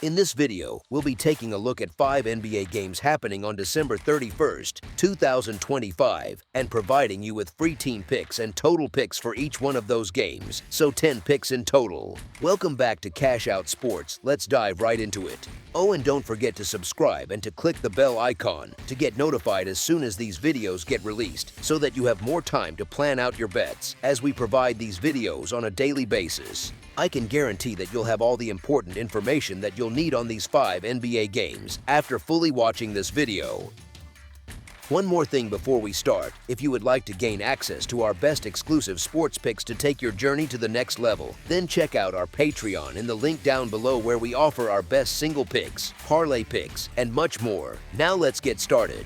In this video, we'll be taking a look at 5 NBA games happening on December 31st, 2025, and providing you with free team picks and total picks for each one of those games, so 10 picks in total. Welcome back to Cash Out Sports. Let's dive right into it. Oh, and don't forget to subscribe and to click the bell icon to get notified as soon as these videos get released, so that you have more time to plan out your bets as we provide these videos on a daily basis. I can guarantee that you'll have all the important information that you'll need on these 5 NBA games after fully watching this video. One more thing before we start: if you would like to gain access to our best exclusive sports picks to take your journey to the next level, then check out our Patreon in the link down below, where we offer our best single picks, parlay picks, and much more. Now let's get started.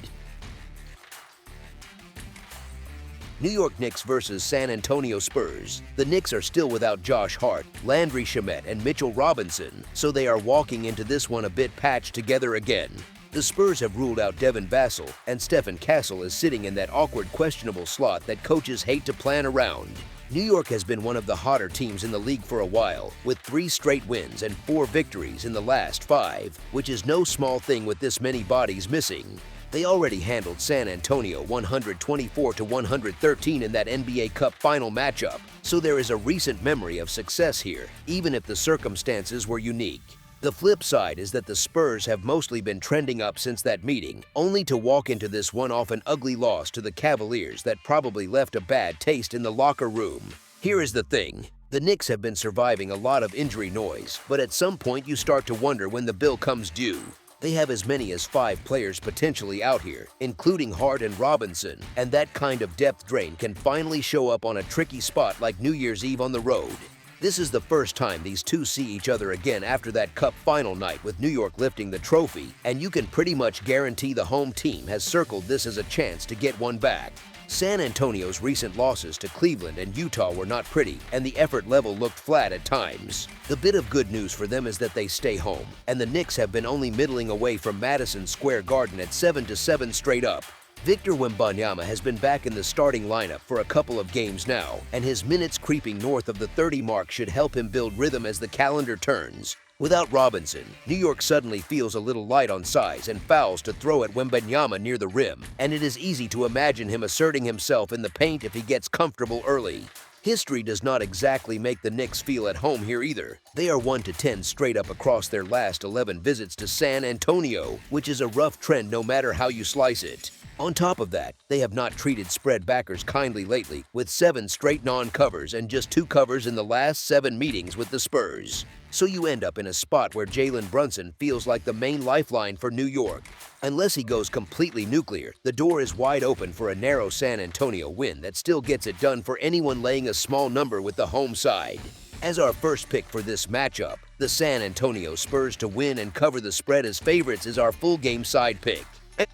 New York Knicks versus San Antonio Spurs. The Knicks are still without Josh Hart, Landry Shamet, and Mitchell Robinson, so they are walking into this one a bit patched together again. The Spurs have ruled out Devin Vassell, and Stephen Castle is sitting in that awkward questionable slot that coaches hate to plan around. New York has been one of the hotter teams in the league for a while, with 3 straight wins and 4 victories in the last 5, which is no small thing with this many bodies missing. They already handled San Antonio 124-113 in that NBA Cup final matchup, so there is a recent memory of success here, even if the circumstances were unique. The flip side is that the Spurs have mostly been trending up since that meeting, only to walk into this one off an ugly loss to the Cavaliers that probably left a bad taste in the locker room. Here is the thing: the Knicks have been surviving a lot of injury noise, but at some point you start to wonder when the bill comes due. They have as many as 5 players potentially out here, including Hart and Robinson, and that kind of depth drain can finally show up on a tricky spot like New Year's Eve on the road. This is the first time these two see each other again after that Cup final night, with New York lifting the trophy, and you can pretty much guarantee the home team has circled this as a chance to get one back. San Antonio's recent losses to Cleveland and Utah were not pretty, and the effort level looked flat at times. The bit of good news for them is that they stay home, and the Knicks have been only middling away from Madison Square Garden at 7-7 straight up. Victor Wembanyama has been back in the starting lineup for a couple of games now, and his minutes creeping north of the 30 mark should help him build rhythm as the calendar turns. Without Robinson, New York suddenly feels a little light on size and fouls to throw at Wembanyama near the rim, and it is easy to imagine him asserting himself in the paint if he gets comfortable early. History does not exactly make the Knicks feel at home here either. They are 1-10 straight up across their last 11 visits to San Antonio, which is a rough trend no matter how you slice it. On top of that, they have not treated spread backers kindly lately, with 7 straight non-covers and just 2 covers in the last 7 meetings with the Spurs. So you end up in a spot where Jalen Brunson feels like the main lifeline for New York. Unless he goes completely nuclear, the door is wide open for a narrow San Antonio win that still gets it done for anyone laying a small number with the home side. As our first pick for this matchup, the San Antonio Spurs to win and cover the spread as favorites is our full game side pick.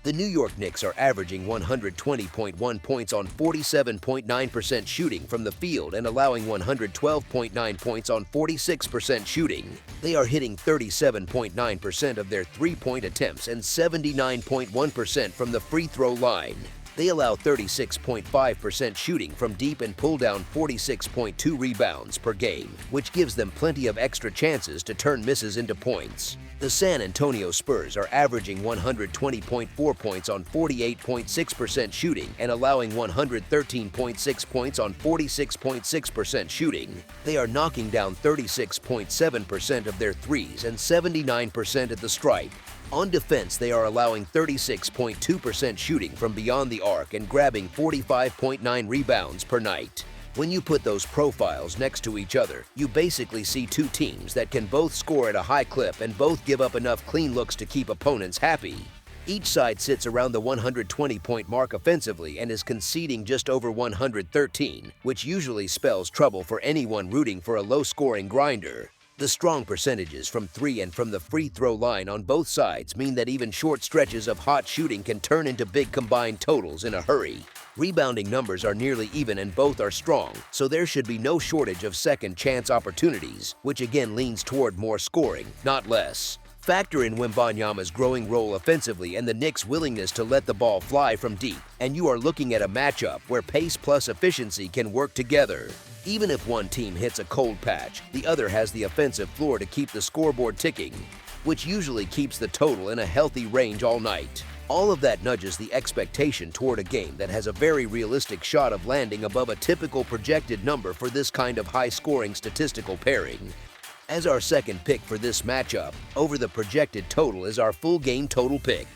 The New York Knicks are averaging 120.1 points on 47.9% shooting from the field and allowing 112.9 points on 46% shooting. They are hitting 37.9% of their three-point attempts and 79.1% from the free throw line. They allow 36.5% shooting from deep and pull down 46.2 rebounds per game, which gives them plenty of extra chances to turn misses into points. The San Antonio Spurs are averaging 120.4 points on 48.6% shooting and allowing 113.6 points on 46.6% shooting. They are knocking down 36.7% of their threes and 79% at the stripe. On defense, they are allowing 36.2% shooting from beyond the arc and grabbing 45.9 rebounds per night. When you put those profiles next to each other, you basically see 2 teams that can both score at a high clip and both give up enough clean looks to keep opponents happy. Each side sits around the 120-point mark offensively and is conceding just over 113, which usually spells trouble for anyone rooting for a low-scoring grinder. The strong percentages from 3 and from the free throw line on both sides mean that even short stretches of hot shooting can turn into big combined totals in a hurry. Rebounding numbers are nearly even and both are strong, so there should be no shortage of second chance opportunities, which again leans toward more scoring, not less. Factor in Wembanyama's growing role offensively and the Knicks' willingness to let the ball fly from deep, and you are looking at a matchup where pace plus efficiency can work together. Even if one team hits a cold patch, the other has the offensive floor to keep the scoreboard ticking. which usually keeps the total in a healthy range all night. All of that nudges the expectation toward a game that has a very realistic shot of landing above a typical projected number for this kind of high-scoring statistical pairing. As our second pick for this matchup, over the projected total is our full game total pick.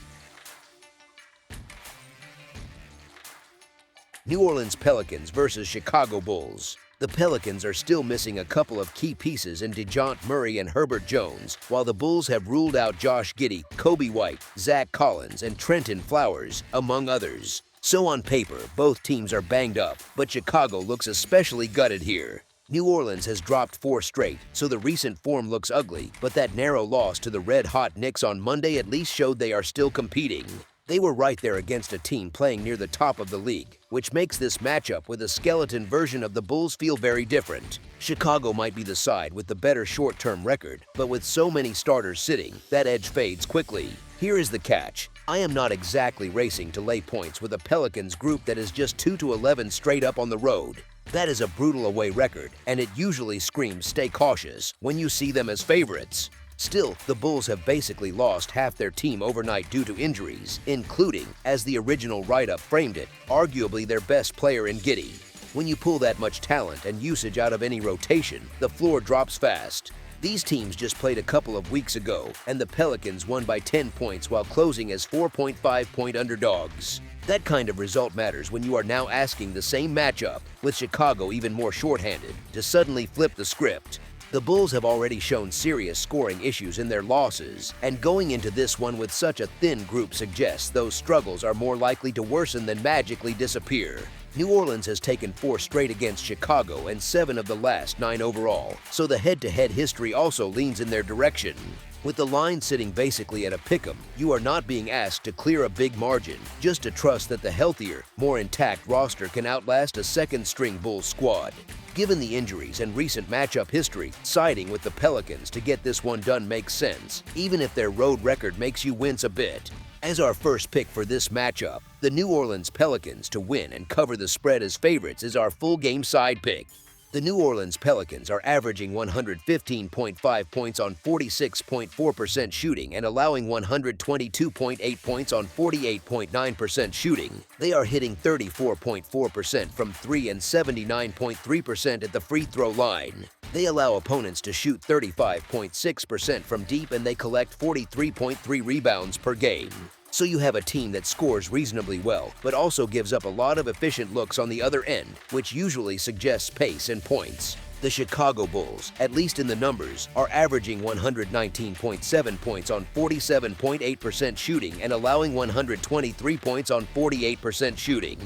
New Orleans Pelicans versus Chicago Bulls. The Pelicans are still missing a couple of key pieces in DeJounte Murray and Herbert Jones, while the Bulls have ruled out Josh Giddey, Kobe White, Zach Collins, and Trenton Flowers, among others. So on paper, both teams are banged up, but Chicago looks especially gutted here. New Orleans has dropped 4 straight, so the recent form looks ugly, but that narrow loss to the red-hot Knicks on Monday at least showed they are still competing. They were right there against a team playing near the top of the league, which makes this matchup with a skeleton version of the Bulls feel very different. Chicago might be the side with the better short-term record, but with so many starters sitting, that edge fades quickly. Here is the catch. I am not exactly racing to lay points with a Pelicans group that is just 2-11 straight up on the road. That is a brutal away record, and it usually screams stay cautious when you see them as favorites. Still, the Bulls have basically lost half their team overnight due to injuries, including, as the original write-up framed it, arguably their best player in Giddey. When you pull that much talent and usage out of any rotation, the floor drops fast. These teams just played a couple of weeks ago, and the Pelicans won by 10 points while closing as 4.5-point underdogs. That kind of result matters when you are now asking the same matchup, with Chicago even more shorthanded, to suddenly flip the script. The Bulls have already shown serious scoring issues in their losses, and going into this one with such a thin group suggests those struggles are more likely to worsen than magically disappear. New Orleans has taken 4 straight against Chicago and 7 of the last 9 overall, so the head-to-head history also leans in their direction. With the line sitting basically at a pick'em, you are not being asked to clear a big margin, just to trust that the healthier, more intact roster can outlast a second-string Bulls squad. Given the injuries and recent matchup history, siding with the Pelicans to get this one done makes sense, even if their road record makes you wince a bit. As our first pick for this matchup, the New Orleans Pelicans to win and cover the spread as favorites is our full game side pick. The New Orleans Pelicans are averaging 115.5 points on 46.4% shooting and allowing 122.8 points on 48.9% shooting. They are hitting 34.4% from 3 and 79.3% at the free throw line. They allow opponents to shoot 35.6% from deep, and they collect 43.3 rebounds per game. So you have a team that scores reasonably well, but also gives up a lot of efficient looks on the other end, which usually suggests pace and points. The Chicago Bulls, at least in the numbers, are averaging 119.7 points on 47.8% shooting and allowing 123 points on 48% shooting.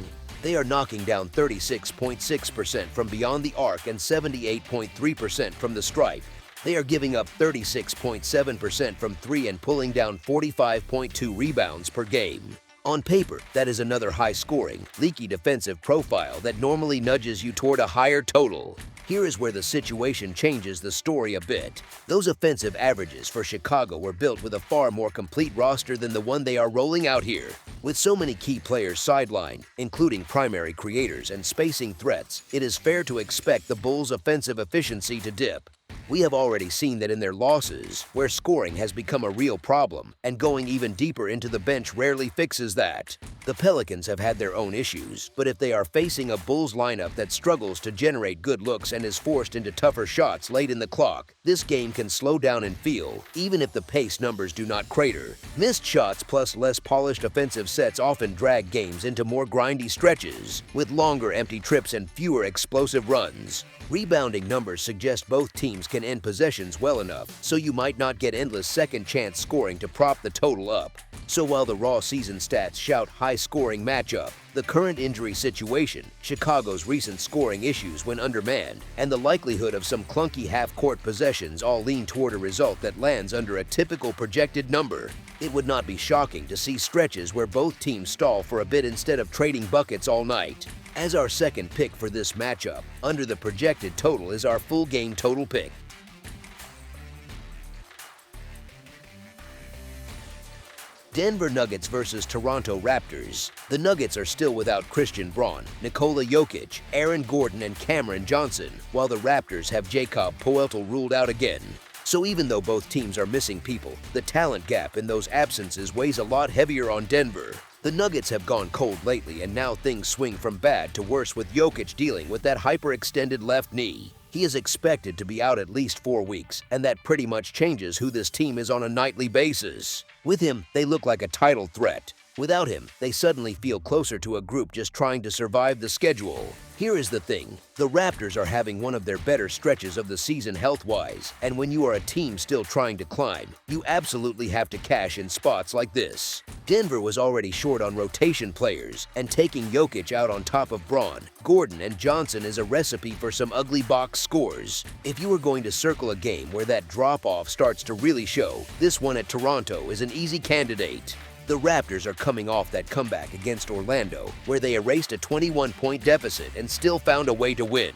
They are knocking down 36.6% from beyond the arc and 78.3% from the stripe. They are giving up 36.7% from 3 and pulling down 45.2 rebounds per game. On paper, that is another high-scoring, leaky defensive profile that normally nudges you toward a higher total. Here is where the situation changes the story a bit. Those offensive averages for Chicago were built with a far more complete roster than the one they are rolling out here. With so many key players sidelined, including primary creators and spacing threats, it is fair to expect the Bulls' offensive efficiency to dip. We have already seen that in their losses, where scoring has become a real problem, and going even deeper into the bench rarely fixes that. The Pelicans have had their own issues, but if they are facing a Bulls lineup that struggles to generate good looks and is forced into tougher shots late in the clock, this game can slow down and feel, even if the pace numbers do not crater. Missed shots plus less polished offensive sets often drag games into more grindy stretches, with longer empty trips and fewer explosive runs. Rebounding numbers suggest both teams can end possessions well enough, so you might not get endless second-chance scoring to prop the total up. So while the raw season stats shout high-scoring matchup, the current injury situation, Chicago's recent scoring issues when undermanned, and the likelihood of some clunky half-court possessions all lean toward a result that lands under a typical projected number. It would not be shocking to see stretches where both teams stall for a bit instead of trading buckets all night. As our second pick for this matchup, under the projected total is our full game total pick. Denver Nuggets versus Toronto Raptors. The Nuggets are still without Christian Braun, Nikola Jokic, Aaron Gordon, and Cameron Johnson, while the Raptors have Jakob Poeltl ruled out again. So even though both teams are missing people, the talent gap in those absences weighs a lot heavier on Denver. The Nuggets have gone cold lately, and now things swing from bad to worse with Jokic dealing with that hyperextended left knee. He is expected to be out at least 4 weeks, and that pretty much changes who this team is on a nightly basis. With him, they look like a title threat. Without him, they suddenly feel closer to a group just trying to survive the schedule. Here is the thing, the Raptors are having one of their better stretches of the season health-wise, and when you are a team still trying to climb, you absolutely have to cash in spots like this. Denver was already short on rotation players, and taking Jokic out on top of Braun, Gordon, and Johnson is a recipe for some ugly box scores. If you are going to circle a game where that drop-off starts to really show, this one at Toronto is an easy candidate. The Raptors are coming off that comeback against Orlando, where they erased a 21-point deficit and still found a way to win.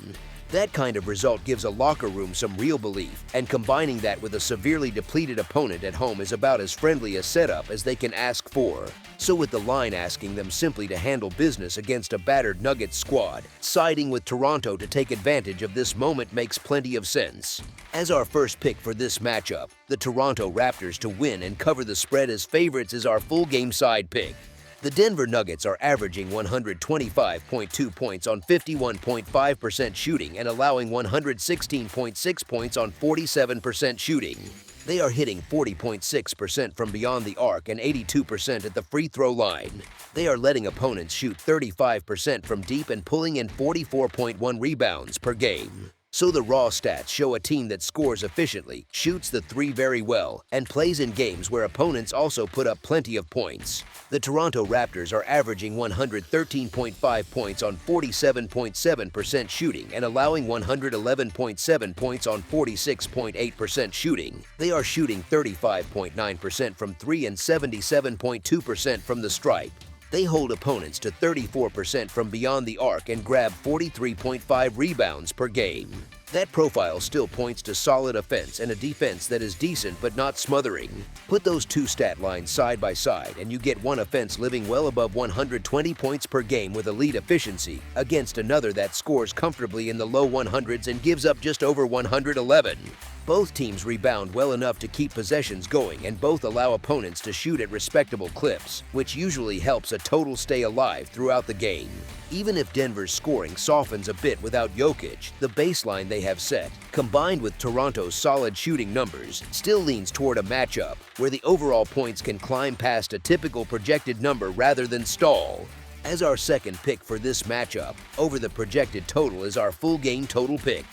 That kind of result gives a locker room some real belief, and combining that with a severely depleted opponent at home is about as friendly a setup as they can ask for. So with the line asking them simply to handle business against a battered Nuggets squad, siding with Toronto to take advantage of this moment makes plenty of sense. As our first pick for this matchup, the Toronto Raptors to win and cover the spread as favorites is our full game side pick. The Denver Nuggets are averaging 125.2 points on 51.5% shooting and allowing 116.6 points on 47% shooting. They are hitting 40.6% from beyond the arc and 82% at the free throw line. They are letting opponents shoot 35% from deep and pulling in 44.1 rebounds per game. So the raw stats show a team that scores efficiently, shoots the three very well, and plays in games where opponents also put up plenty of points. The Toronto Raptors are averaging 113.5 points on 47.7% shooting and allowing 111.7 points on 46.8% shooting. They are shooting 35.9% from three and 77.2% from the stripe. They hold opponents to 34% from beyond the arc and grab 43.5 rebounds per game. That profile still points to solid offense and a defense that is decent but not smothering. Put those two stat lines side by side and you get one offense living well above 120 points per game with elite efficiency against another that scores comfortably in the low 100s and gives up just over 111. Both teams rebound well enough to keep possessions going, and both allow opponents to shoot at respectable clips, which usually helps a total stay alive throughout the game. Even if Denver's scoring softens a bit without Jokic, the baseline they have set, combined with Toronto's solid shooting numbers, still leans toward a matchup where the overall points can climb past a typical projected number rather than stall. As our second pick for this matchup, over the projected total is our full game total pick.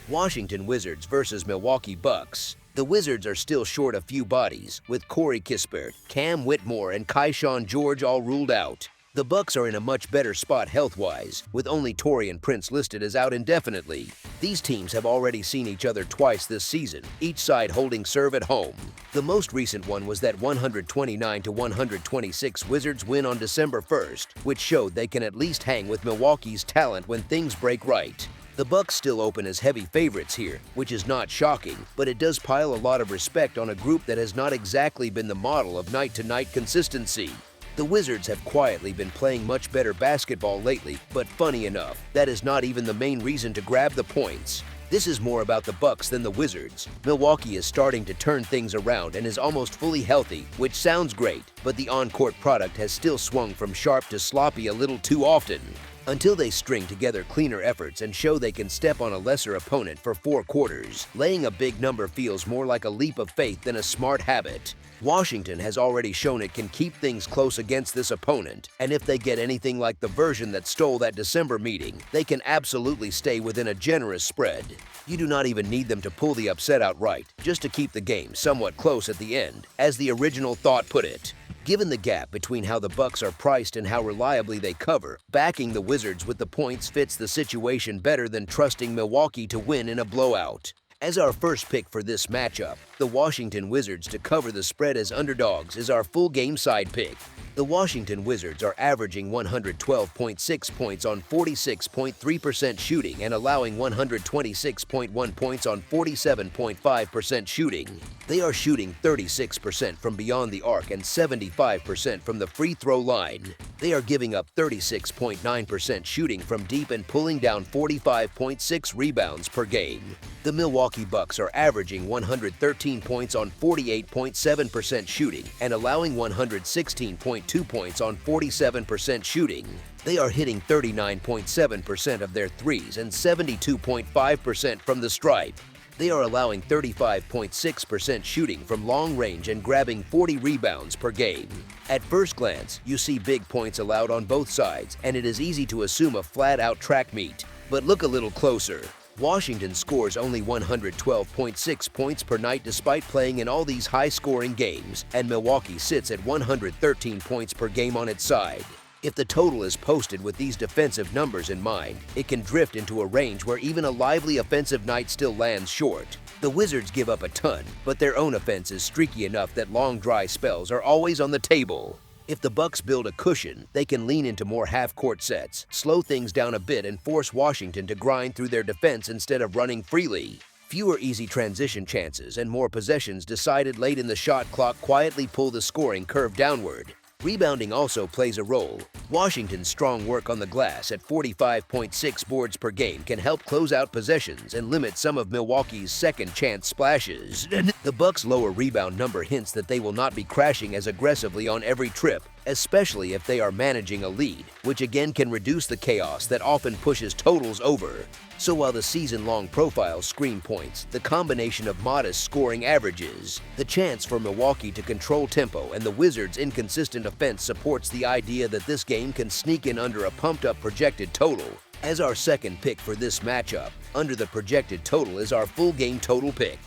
Washington Wizards versus Milwaukee Bucks. The Wizards are still short a few bodies, with Corey Kispert, Cam Whitmore, and Keyshawn George all ruled out. The Bucks are in a much better spot health-wise, with only Taurean Prince listed as out indefinitely. These teams have already seen each other twice this season, each side holding serve at home. The most recent one was that 129-126 Wizards win on December 1st, which showed they can at least hang with Milwaukee's talent when things break right. The Bucks still open as heavy favorites here, which is not shocking, but it does pile a lot of respect on a group that has not exactly been the model of night-to-night consistency. The Wizards have quietly been playing much better basketball lately, but funny enough, that is not even the main reason to grab the points. This is more about the Bucks than the Wizards. Milwaukee is starting to turn things around and is almost fully healthy, which sounds great, but the on-court product has still swung from sharp to sloppy a little too often. Until they string together cleaner efforts and show they can step on a lesser opponent for 4 quarters, laying a big number feels more like a leap of faith than a smart habit. Washington has already shown it can keep things close against this opponent, and if they get anything like the version that stole that December meeting, they can absolutely stay within a generous spread. You do not even need them to pull the upset outright, just to keep the game somewhat close at the end, as the original thought put it. Given the gap between how the Bucks are priced and how reliably they cover, backing the Wizards with the points fits the situation better than trusting Milwaukee to win in a blowout. As our first pick for this matchup, the Washington Wizards to cover the spread as underdogs is our full game side pick. The The Washington Wizards are averaging 112.6 points on 46.3% shooting and allowing 126.1 points on 47.5% shooting. They are shooting 36% from beyond the arc and 75% from the free throw line. They are giving up 36.9% shooting from deep and pulling down 45.6 rebounds per game. The Milwaukee Bucks are averaging 113 points on 48.7% shooting and allowing 116.2 points on 47% shooting. They are hitting 39.7% of their threes and 72.5% from the stripe. They are allowing 35.6% shooting from long range and grabbing 40 rebounds per game. At first glance, you see big points allowed on both sides, and it is easy to assume a flat-out track meet. But look a little closer. Washington scores only 112.6 points per night despite playing in all these high-scoring games, and Milwaukee sits at 113 points per game on its side. If the total is posted with these defensive numbers in mind, it can drift into a range where even a lively offensive night still lands short. The Wizards give up a ton, but their own offense is streaky enough that long dry spells are always on the table. If the Bucks build a cushion, they can lean into more half-court sets, slow things down a bit and force Washington to grind through their defense instead of running freely. Fewer easy transition chances and more possessions decided late in the shot clock quietly pull the scoring curve downward. Rebounding also plays a role. Washington's strong work on the glass at 45.6 boards per game can help close out possessions and limit some of Milwaukee's second-chance splashes. The Bucks' lower rebound number hints that they will not be crashing as aggressively on every trip, especially if they are managing a lead, which again can reduce the chaos that often pushes totals over. So while the season-long profiles scream points, the combination of modest scoring averages, the chance for Milwaukee to control tempo, and the Wizards' inconsistent offense supports the idea that this game can sneak in under a pumped-up projected total. As our second pick for this matchup, under the projected total is our full game total pick.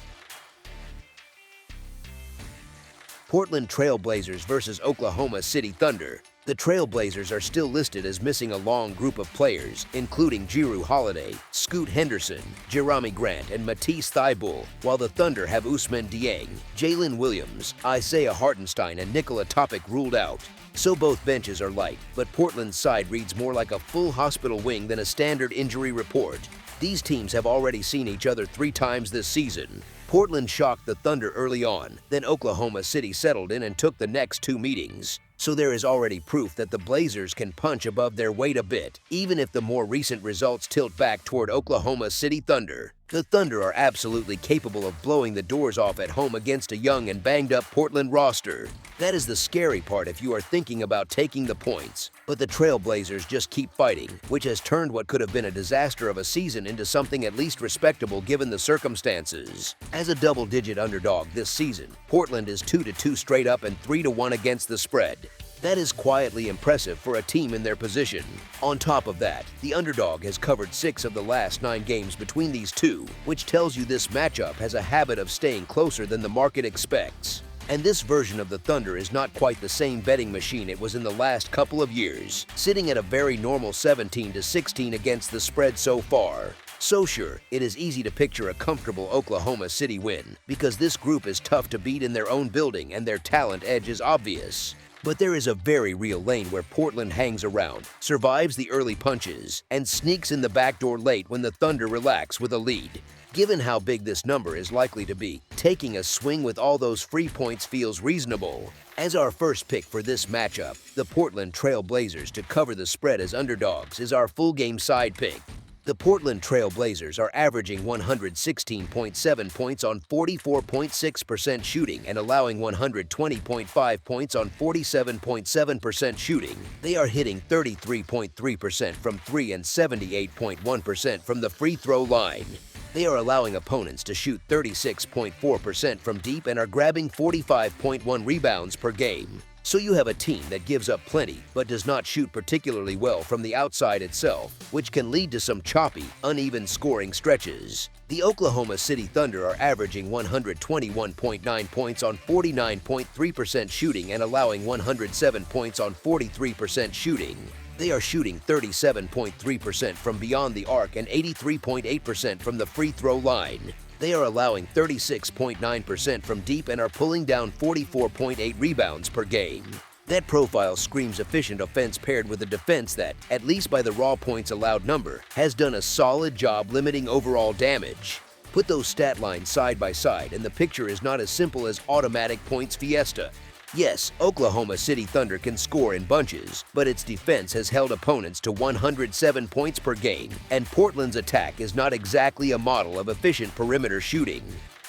Portland Trail Blazers versus Oklahoma City Thunder. The Trail Blazers are still listed as missing a long group of players, including Jrue Holiday, Scoot Henderson, Jerami Grant, and Matisse Thybulle, while the Thunder have Ousmane Dieng, Jalen Williams, Isaiah Hartenstein, and Nikola Topic ruled out. So both benches are light, but Portland's side reads more like a full hospital wing than a standard injury report. These teams have already seen each other 3 times this season. Portland shocked the Thunder early on, then Oklahoma City settled in and took the next 2 meetings. So there is already proof that the Blazers can punch above their weight a bit, even if the more recent results tilt back toward Oklahoma City Thunder. The Thunder are absolutely capable of blowing the doors off at home against a young and banged-up Portland roster. That is the scary part if you are thinking about taking the points. But the Trail Blazers just keep fighting, which has turned what could have been a disaster of a season into something at least respectable given the circumstances. As a double-digit underdog this season, Portland is 2-2 straight up and 3-1 against the spread. That is quietly impressive for a team in their position. On top of that, the underdog has covered 6 of the last 9 games between these two, which tells you this matchup has a habit of staying closer than the market expects. And this version of the Thunder is not quite the same betting machine it was in the last couple of years, sitting at a very normal 17-16 against the spread so far. So sure, it is easy to picture a comfortable Oklahoma City win, because this group is tough to beat in their own building and their talent edge is obvious. But there is a very real lane where Portland hangs around, survives the early punches, and sneaks in the back door late when the Thunder relax with a lead. Given how big this number is likely to be, taking a swing with all those free points feels reasonable. As our first pick for this matchup, the Portland Trail Blazers to cover the spread as underdogs is our full game side pick. The Portland Trail Blazers are averaging 116.7 points on 44.6% shooting and allowing 120.5 points on 47.7% shooting. They are hitting 33.3% from 3 and 78.1% from the free throw line. They are allowing opponents to shoot 36.4% from deep and are grabbing 45.1 rebounds per game. So you have a team that gives up plenty but does not shoot particularly well from the outside itself, which can lead to some choppy, uneven scoring stretches. The Oklahoma City Thunder are averaging 121.9 points on 49.3% shooting and allowing 107 points on 43% shooting. They are shooting 37.3% from beyond the arc and 83.8% from the free throw line. They are allowing 36.9% from deep and are pulling down 44.8 rebounds per game. That profile screams efficient offense paired with a defense that, at least by the raw points allowed number, has done a solid job limiting overall damage. Put those stat lines side by side and the picture is not as simple as automatic points fiesta. Yes, Oklahoma City Thunder can score in bunches, but its defense has held opponents to 107 points per game, and Portland's attack is not exactly a model of efficient perimeter shooting.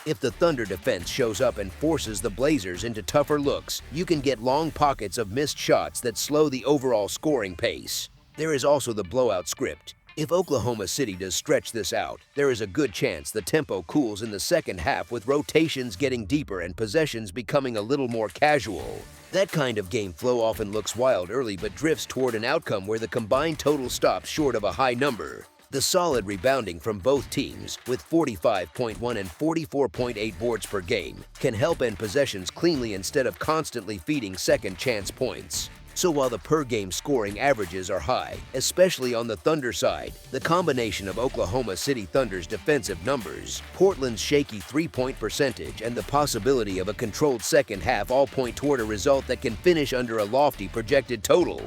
If the Thunder defense shows up and forces the Blazers into tougher looks, you can get long pockets of missed shots that slow the overall scoring pace. There is also the blowout script. If Oklahoma City does stretch this out, there is a good chance the tempo cools in the second half with rotations getting deeper and possessions becoming a little more casual. That kind of game flow often looks wild early but drifts toward an outcome where the combined total stops short of a high number. The solid rebounding from both teams, with 45.1 and 44.8 boards per game, can help end possessions cleanly instead of constantly feeding second-chance points. So while the per-game scoring averages are high, especially on the Thunder side, the combination of Oklahoma City Thunder's defensive numbers, Portland's shaky three-point percentage, and the possibility of a controlled second half all point toward a result that can finish under a lofty projected total.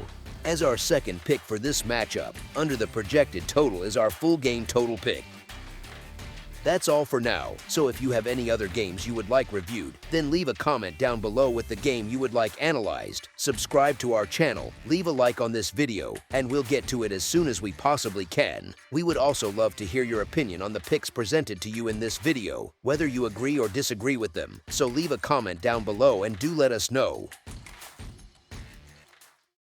As our second pick for this matchup, under the projected total is our full game total pick. That's all for now, so if you have any other games you would like reviewed, then leave a comment down below with the game you would like analyzed, subscribe to our channel, leave a like on this video, and we'll get to it as soon as we possibly can. We would also love to hear your opinion on the picks presented to you in this video, whether you agree or disagree with them, so leave a comment down below and do let us know.